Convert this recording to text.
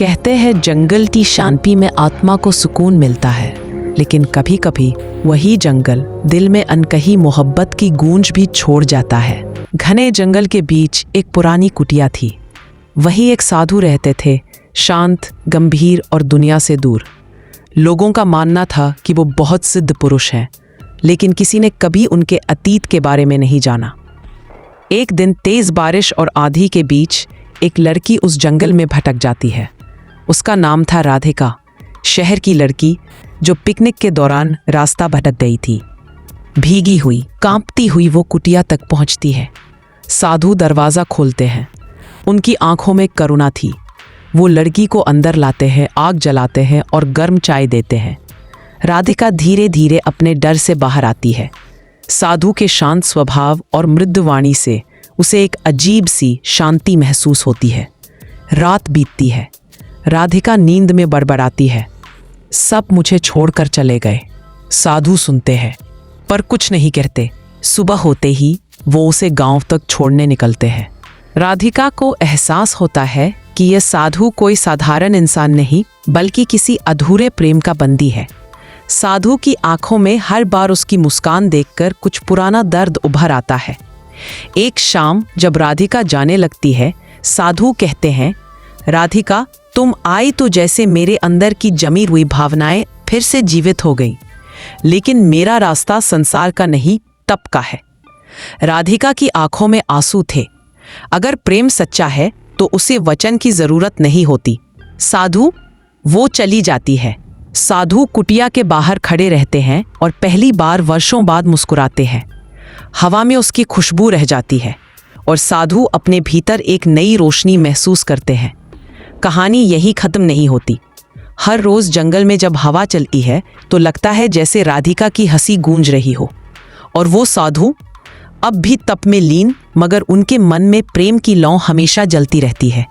कहते हैं जंगल की शांति में आत्मा को सुकून मिलता है, लेकिन कभी कभी वही जंगल दिल में अनकही मोहब्बत की गूंज भी छोड़ जाता है। घने जंगल के बीच एक पुरानी कुटिया थी। वहीं एक साधु रहते थे, शांत, गंभीर और दुनिया से दूर। लोगों का मानना था कि वो बहुत सिद्ध पुरुष हैं, लेकिन किसी ने कभी उनके अतीत के बारे में नहीं जाना। एक दिन तेज बारिश और आंधी के बीच एक लड़की उस जंगल में भटक जाती है। उसका नाम था राधिका, शहर की लड़की जो पिकनिक के दौरान रास्ता भटक गई थी। भीगी हुई, कांपती हुई वो कुटिया तक पहुंचती है। साधु दरवाज़ा खोलते हैं। उनकी आंखों में करुणा थी। वो लड़की को अंदर लाते हैं, आग जलाते हैं और गर्म चाय देते हैं। राधिका धीरे धीरे अपने डर से बाहर आती है। साधु के शांत स्वभाव और मृदु वाणी से उसे एक अजीब सी शांति महसूस होती है। रात बीतती है। राधिका नींद में बड़बड़ाती है, सब मुझे छोड़कर चले गए। साधु सुनते हैं पर कुछ नहीं कहते। सुबह होते ही वो उसे गांव तक छोड़ने निकलते हैं। राधिका को एहसास होता है कि यह साधु कोई साधारण इंसान नहीं, बल्कि किसी अधूरे प्रेम का बंदी है। साधु की आंखों में हर बार उसकी मुस्कान देखकर कुछ पुराना दर्द उभर आता है। एक शाम जब राधिका जाने लगती है, साधु कहते हैं, राधिका, तुम आई तो जैसे मेरे अंदर की जमी हुई भावनाएं फिर से जीवित हो गईं। लेकिन मेरा रास्ता संसार का नहीं, तप का है। राधिका की आंखों में आंसू थे। अगर प्रेम सच्चा है तो उसे वचन की जरूरत नहीं होती। साधु, वो चली जाती है। साधु कुटिया के बाहर खड़े रहते हैं और पहली बार वर्षों बाद मुस्कुराते हैं। हवा में उसकी खुशबू रह जाती है और साधु अपने भीतर एक नई रोशनी महसूस करते हैं। कहानी यही खत्म नहीं होती। हर रोज जंगल में जब हवा चलती है तो लगता है जैसे राधिका की हंसी गूंज रही हो, और वो साधु अब भी तप में लीन, मगर उनके मन में प्रेम की लौ हमेशा जलती रहती है।